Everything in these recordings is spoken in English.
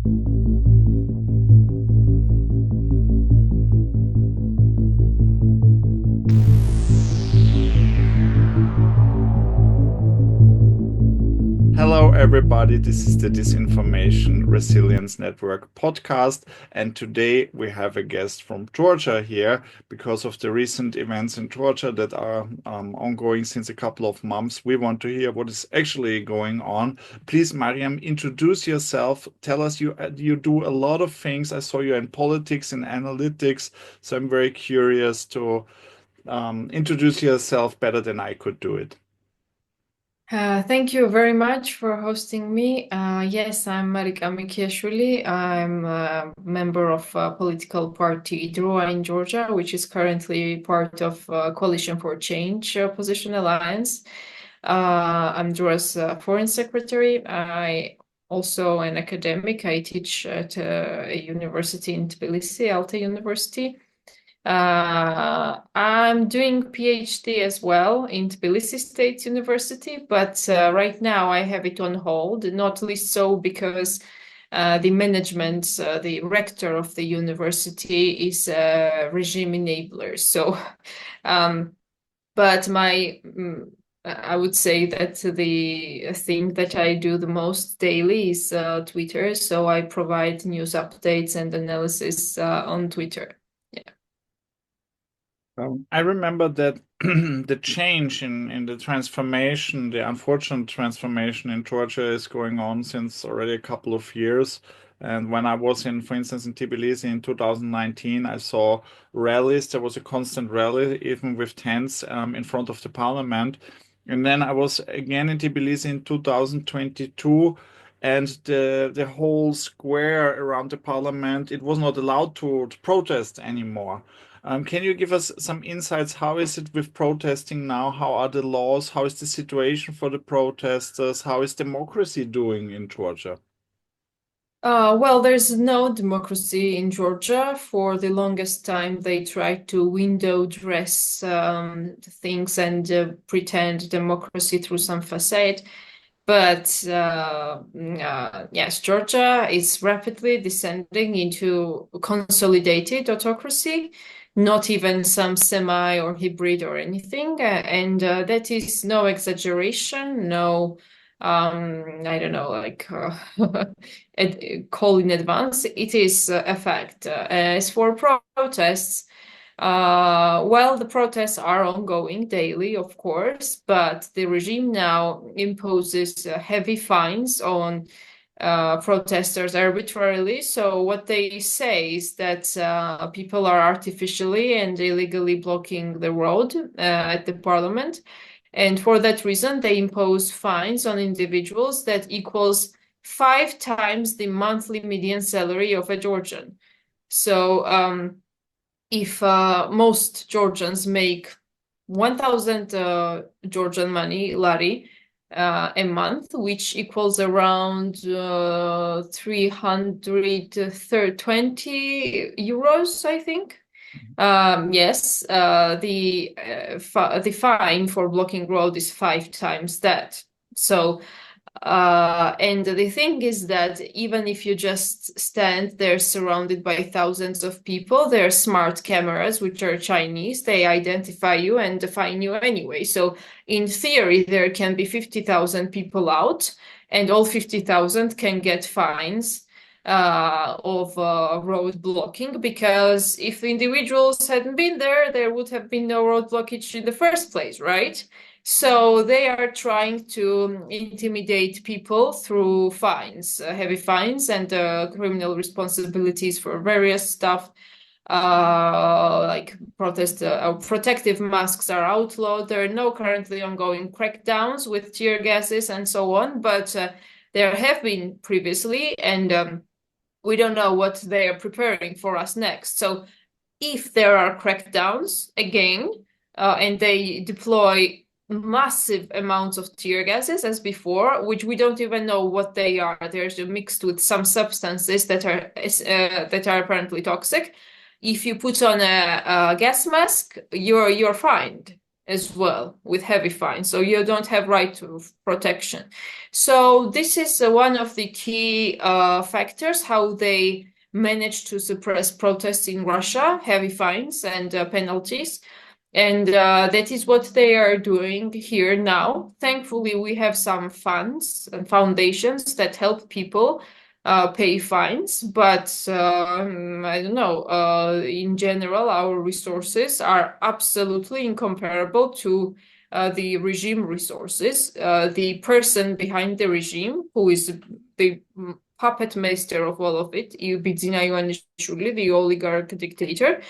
Hello, everybody. This is the Disinformation Resilience Network podcast. And today we have a guest from Georgia here because of the recent events in Georgia that are ongoing since a couple of months. We want to hear what is actually going on. Please, Mariam, introduce yourself. Tell us you do a lot of things. I saw you in politics and analytics. So I'm very curious to introduce yourself better than I could do it. Thank you very much for hosting me. Yes, I'm Marika Mikiashvili. I'm a member of political party DROA in Georgia, which is currently part of Coalition for Change Opposition Alliance. I'm DROA's foreign secretary. I also an academic. I teach at a university in Tbilisi, Alta University. I'm doing PhD as well in Tbilisi State University, but right now I have it on hold, not least so because the management, the rector of the university is a regime enabler. So, um, but I would say that the thing that I do the most daily is Twitter. So I provide news updates and analysis on Twitter. Yeah. I remember that the change in the transformation, the unfortunate transformation in Georgia is going on since already a couple of years. And when I was for instance, in Tbilisi in 2019, I saw rallies. There was a constant rally, even with tents in front of the parliament. And then I was again in Tbilisi in 2022, and the whole square around the parliament, it was not allowed to protest anymore. Can you give us some insights? How is it with protesting now? How are the laws? How is the situation for the protesters? How is democracy doing in Georgia? Well, there's no democracy in Georgia. For the longest time, they tried to window dress things and pretend democracy through some facade. But yes, Georgia is rapidly descending into consolidated autocracy, not even some semi or hybrid or anything. And that is no exaggeration, no, I don't know, like call in advance. It is a fact. As for protests, well, the protests are ongoing daily, of course, but the regime now imposes heavy fines on protesters arbitrarily. So what they say is that people are artificially and illegally blocking the road at the parliament. And for that reason, they impose fines on individuals that equals 5 times the monthly median salary of a Georgian. So if most Georgians make 1,000 Georgian money, lari, a month, which equals around 320 euros, I think. Yes, the fine for blocking road is 5 times that. So and the thing is that even if you just stand there surrounded by thousands of people, there are smart cameras, which are Chinese. They identify you and define you anyway. So in theory, there can be 50,000 people out, and all 50,000 can get fines of road blocking, because if individuals hadn't been there, there would have been no road blockage in the first place, right? So they are trying to intimidate people through fines, heavy fines, and criminal responsibilities for various stuff. Like protective masks are outlawed. There are no currently ongoing crackdowns with tear gases and so on, but there have been previously, and we don't know what they are preparing for us next. So if there are crackdowns again, and they deploy massive amounts of tear gases as before, which we don't even know what they are. They're mixed with some substances that are apparently toxic. If you put on a gas mask, you're fined. as well with heavy fines. So you don't have right to protection. So this is one of the key factors how they manage to suppress protests in Russia, heavy fines and penalties. And that is what they are doing here now. Thankfully, we have some funds and foundations that help people pay fines, but I don't know. In general, our resources are absolutely incomparable to the regime resources. The person behind the regime, who is the puppet master of all of it, Bidzina Ioanishvili, the oligarch dictator,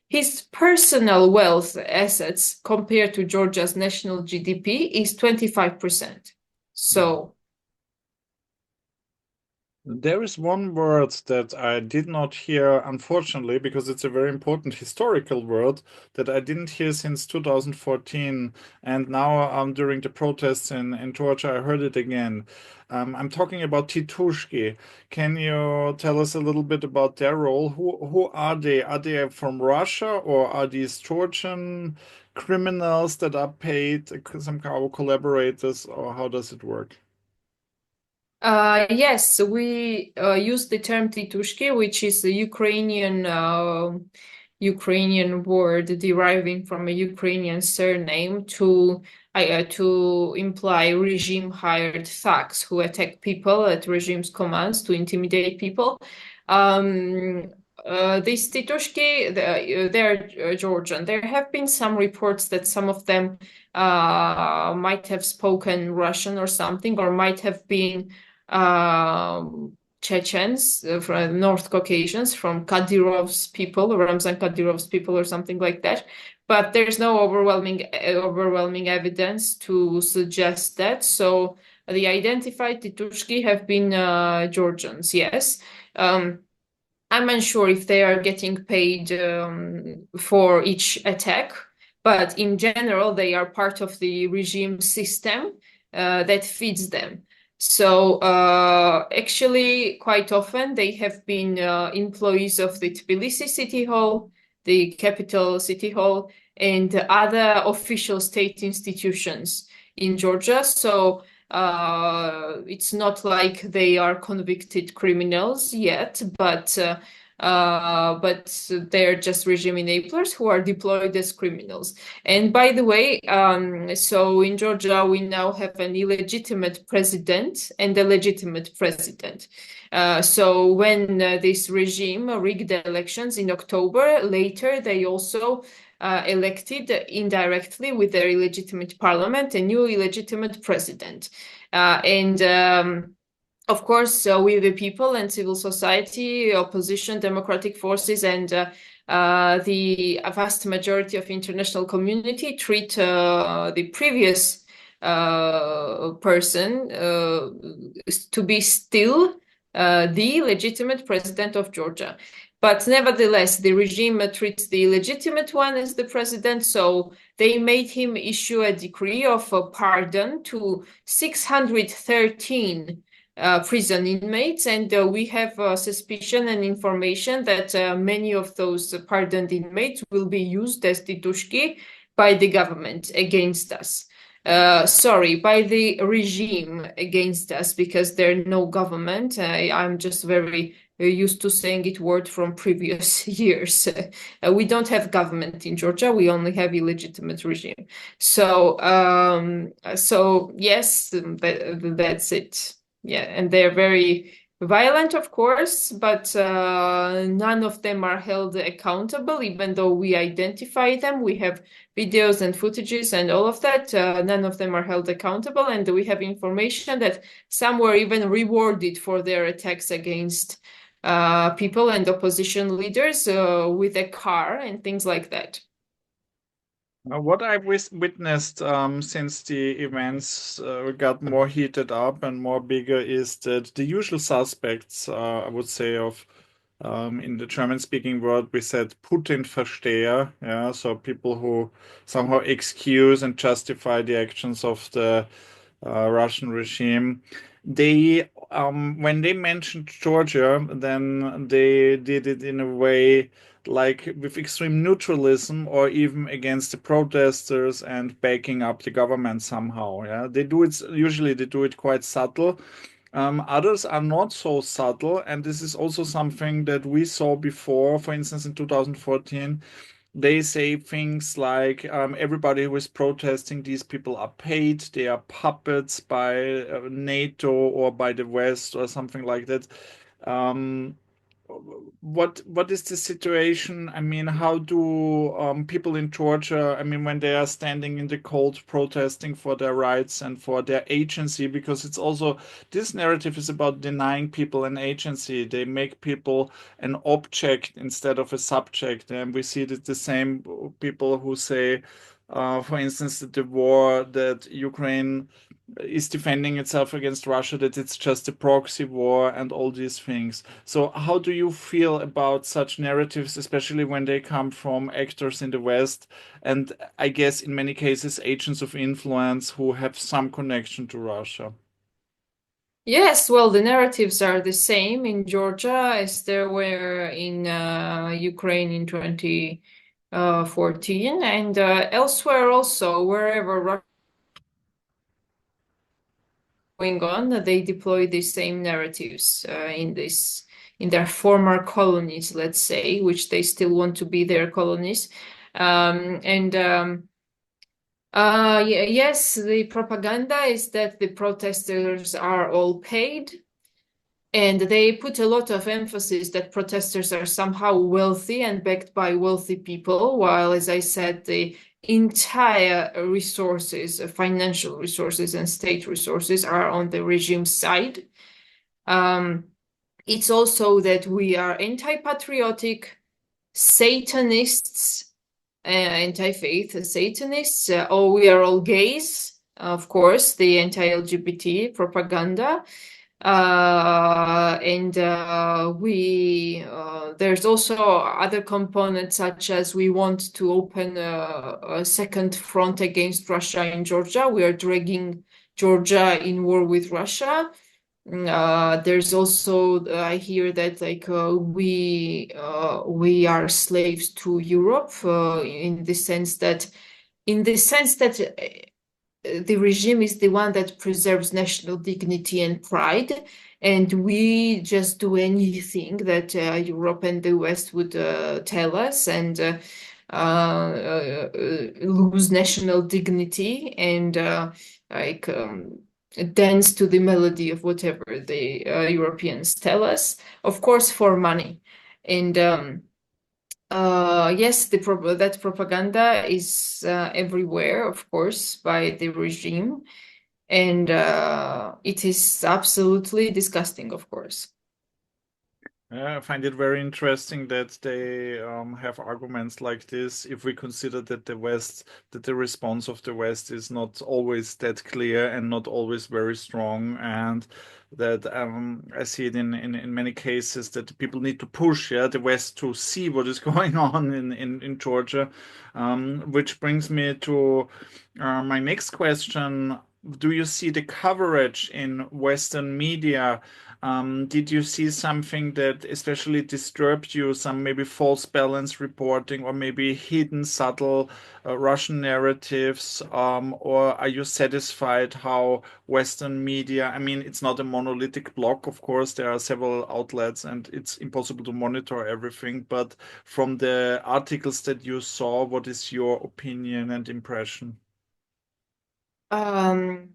his personal wealth assets compared to Georgia's national GDP is 25%. So there is one word that I did not hear, unfortunately, because it's a very important historical word that I didn't hear since 2014. And now, during the protests in Georgia, I heard it again. I'm talking about Titushki. Can you tell us a little bit about their role? Who are they? Are they from Russia, or are these Georgian criminals that are paid, somehow collaborators, or how does it work? yes, we use the term titushki, which is a Ukrainian word deriving from a Ukrainian surname to imply regime hired thugs who attack people at regime's commands to intimidate people. Um, these titushki, they're Georgian. There have been some reports that some of them might have spoken Russian or something, or might have been Chechens, from North Caucasians, from Kadyrov's people, Ramzan Kadyrov's people, or something like that. But there's no overwhelming evidence to suggest that. So the identified Titushki have been Georgians, yes. I'm unsure if they are getting paid for each attack, but in general, they are part of the regime system that feeds them. So actually, quite often they have been employees of the Tbilisi City Hall, the capital city hall, and other official state institutions in Georgia. So it's not like they are convicted criminals yet, but they're just regime enablers who are deployed as criminals. And by the way, so in Georgia, we now have an illegitimate president and a legitimate president. So when this regime rigged the elections in October, later they also elected indirectly with their illegitimate parliament a new illegitimate president. And of course, we the people and civil society, opposition, democratic forces, and the vast majority of international community treat the previous person to be still the legitimate president of Georgia. But nevertheless, the regime treats the illegitimate one as the president, so they made him issue a decree of pardon to 613 prison inmates, and we have suspicion and information that many of those pardoned inmates will be used as titushki by the government against us. Sorry, by the regime against us, because there's no government. I'm just very used to saying it word from previous years. We don't have government in Georgia. We only have illegitimate regime. So, so yes, that's it. Yeah, and they're very violent, of course, but none of them are held accountable, even though we identify them. We have videos and footages and all of that. None of them are held accountable, and we have information that some were even rewarded for their attacks against people and opposition leaders with a car and things like that. What I've witnessed since the events got more heated up and more bigger is that the usual suspects, I would say, of in the German-speaking world, we said Putin-Versteher, yeah, so people who somehow excuse and justify the actions of the Russian regime. They when they mentioned Georgia, then they did it in a way like with extreme neutralism or even against the protesters and backing up the government somehow. Yeah, they do it usually they do it quite subtle. Others are not so subtle, and this is also something that we saw before. For instance, in 2014, they say things like everybody who is protesting, these people are paid, they are puppets by NATO or by the West or something like that. Um, what is the situation? I mean, how do people in Georgia, I mean, when they are standing in the cold protesting for their rights and for their agency, because it's also this narrative is about denying people an agency. They make people an object instead of a subject, and we see that the same people who say, for instance, that the war that Ukraine is defending itself against Russia, that it's just a proxy war and all these things. So, how do you feel about such narratives, especially when they come from actors in the West and I guess in many cases agents of influence who have some connection to Russia? Yes, well, the narratives are the same in Georgia as there were in Ukraine in 2014 and elsewhere also, wherever Russia going on, they deploy the same narratives in their former colonies, let's say, which they still want to be their colonies. And yes, the propaganda is that the protesters are all paid, and they put a lot of emphasis that protesters are somehow wealthy and backed by wealthy people, while, as I said, the entire resources, financial resources and state resources are on the regime side. It's also that we are anti-patriotic, Satanists, anti-faith Satanists, or we are all gays, of course, the anti-LGBT propaganda. And there's also other components, such as we want to open a second front against Russia in Georgia. We are dragging Georgia in war with Russia. There's also I hear that like we are slaves to Europe in the sense that the regime is the one that preserves national dignity and pride, and we just do anything that Europe and the West would tell us, and lose national dignity and like dance to the melody of whatever the Europeans tell us, of course, for money. And yes, that propaganda is everywhere, of course, by the regime, and it is absolutely disgusting, of course. I find it very interesting that they have arguments like this. If we consider that that the response of the West is not always that clear and not always very strong, and that I see it in many cases that people need to push, yeah, the West to see what is going on in Georgia, which brings me to my next question. Do you see the coverage in Western media? Did you see something that especially disturbed you, some maybe false balance reporting or maybe hidden subtle Russian narratives? Or are you satisfied how Western media, I mean, it's not a monolithic block, of course, there are several outlets and it's impossible to monitor everything, but from the articles that you saw, what is your opinion and impression? Um,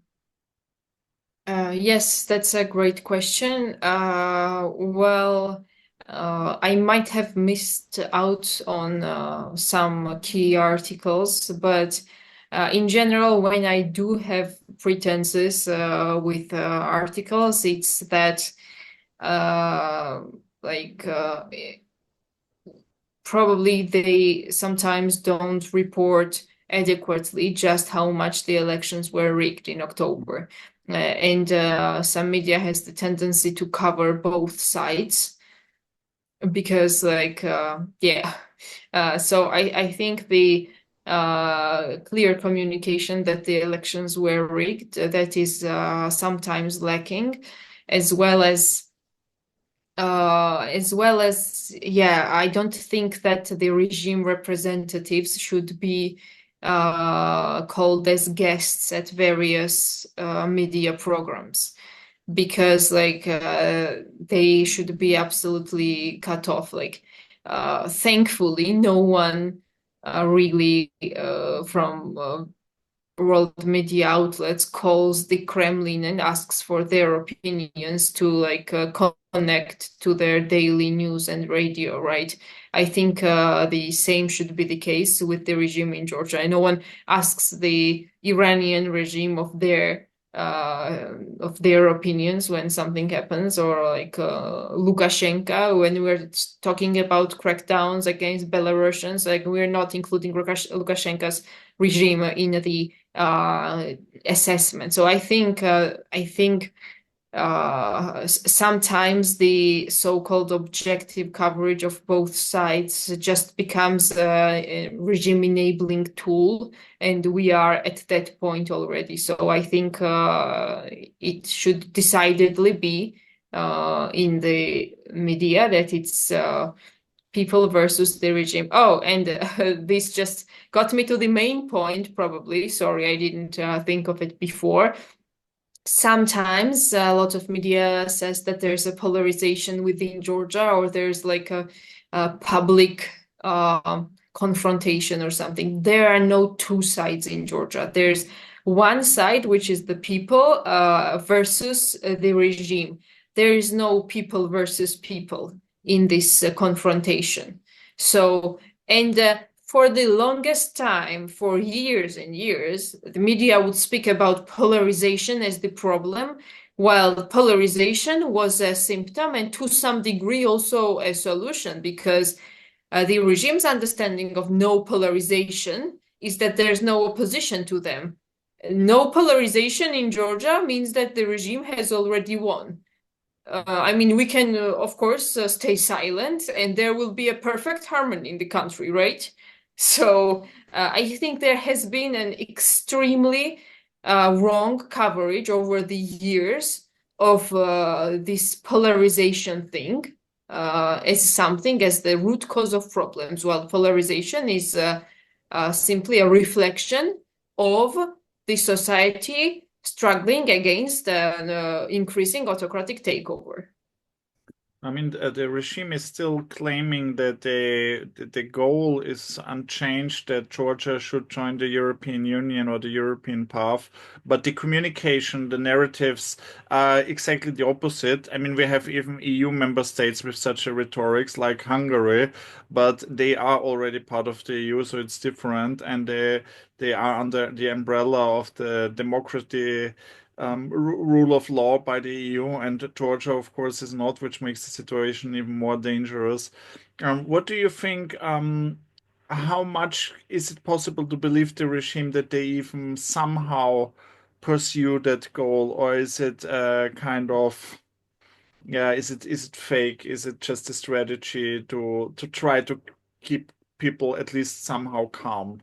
yes, that's a great question. Well, I might have missed out on some key articles, but in general, when I do have pretenses with articles, it's that uh, like probably they sometimes don't report adequately just how much the elections were rigged in October. And some media has the tendency to cover both sides because, like, yeah. So I think the clear communication that the elections were rigged, that is sometimes lacking. as well as yeah, I don't think that the regime representatives should be called as guests at various media programs, because like they should be absolutely cut off. Like thankfully no one really from world media outlets calls the Kremlin and asks for their opinions to like connect to their daily news and radio, right? I think the same should be the case with the regime in Georgia. And no one asks the Iranian regime of their opinions when something happens, or like Lukashenko, when we're talking about crackdowns against Belarusians, like we're not including Lukashenko's regime in the assessment. So I think sometimes the so-called objective coverage of both sides just becomes a regime enabling tool, and we are at that point already. So I think it should decidedly be in the media that it's people versus the regime. Oh, and this just got me to the main point, probably. Sorry, I didn't think of it before. Sometimes a lot of media says that there's a polarization within Georgia, or there's like a public confrontation or something. There are no two sides in Georgia. There's one side, which is the people versus the regime. There is no people versus people in this confrontation. So, and for the longest time, for years and years, the media would speak about polarization as the problem, while polarization was a symptom and to some degree also a solution, because the regime's understanding of no polarization is that there's no opposition to them. No polarization in Georgia means that the regime has already won. I mean, we can, of course, stay silent, and there will be a perfect harmony in the country, right? So I think there has been an extremely wrong coverage over the years of this polarization thing as something as the root cause of problems, while polarization is simply a reflection of the society struggling against an increasing autocratic takeover. I mean, the regime is still claiming that the goal is unchanged, that Georgia should join the European Union or the European path, but the communication, the narratives are exactly the opposite. I mean, we have even EU member states with such a rhetorics like Hungary, but they are already part of the EU, so it's different, and they are under the umbrella of the democracy, rule of law by the EU, and Georgia, of course, is not, which makes the situation even more dangerous. What do you think? How much is it possible to believe the regime that they even somehow pursue that goal, or is it kind of, yeah, is it fake? Is it just a strategy to try to keep people at least somehow calm?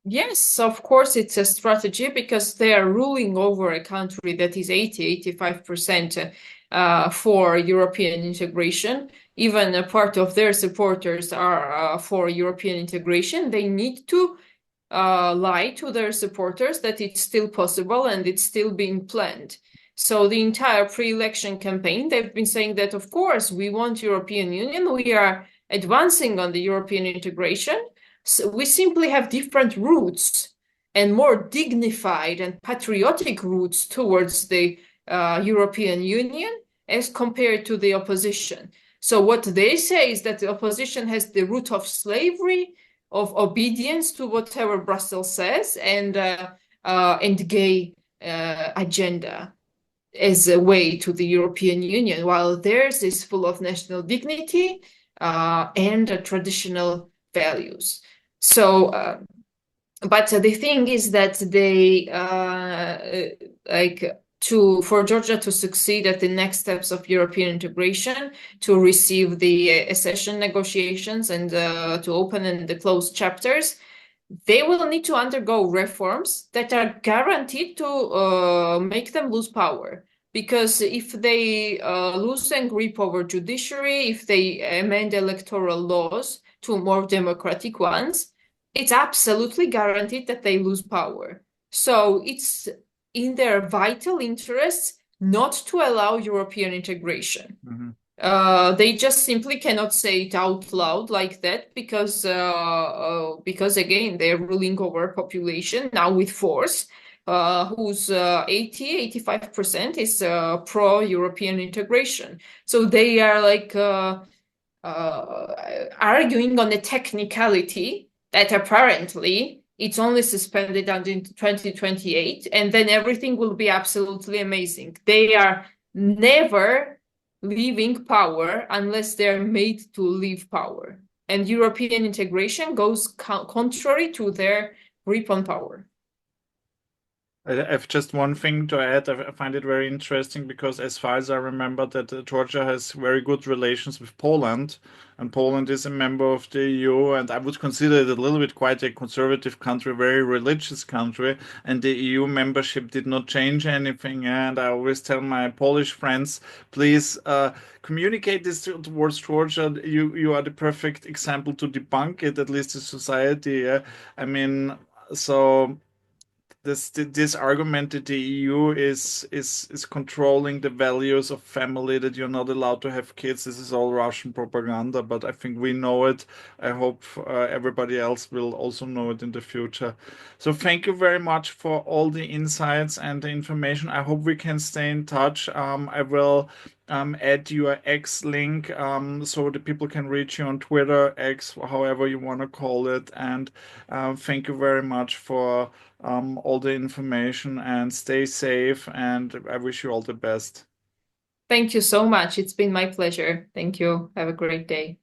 Yes, of course, it's a strategy, because they are ruling over a country that is 85% for European integration. Even a part of their supporters are for European integration. They need to lie to their supporters that it's still possible and it's still being planned. So the entire pre-election campaign, they've been saying that, of course, we want European Union, we are advancing on the European integration. So we simply have different routes and more dignified and patriotic routes towards the European Union as compared to the opposition. So what they say is that the opposition has the route of slavery, of obedience to whatever Brussels says, and gay agenda as a way to the European Union, while theirs is full of national dignity and traditional values. So, but the thing is that they for Georgia to succeed at the next steps of European integration, to receive the accession negotiations and to open and close chapters, they will need to undergo reforms that are guaranteed to make them lose power. because if they loosen grip over judiciary, if they amend electoral laws to more democratic ones, it's absolutely guaranteed that they lose power. So it's in their vital interests not to allow European integration. Mhm. They just simply cannot say it out loud like that because again, they're ruling over a population now with force, whose 85% is pro-European integration. So they are like arguing on a technicality that apparently it's only suspended until 2028, and then everything will be absolutely amazing. They are never leaving power unless they're made to leave power. And European integration goes contrary to their grip on power. I have just one thing to add. I find it very interesting because, as far as I remember, that Georgia has very good relations with Poland, and Poland is a member of the EU, and I would consider it a little bit quite a conservative country, very religious country, and the EU membership did not change anything. And I always tell my Polish friends, please communicate this towards Georgia. You are the perfect example to debunk it, at least in society. Yeah? I mean, so this argument that the EU is controlling the values of family, that you're not allowed to have kids. This is all Russian propaganda, but I think we know it. I hope everybody else will also know it in the future. So thank you very much for all the insights and the information. I hope we can stay in touch. I will add your X link so the people can reach you on Twitter, X, however you want to call it. And thank you very much for all the information, and stay safe. And I wish you all the best. Thank you so much. It's been my pleasure. Thank you. Have a great day.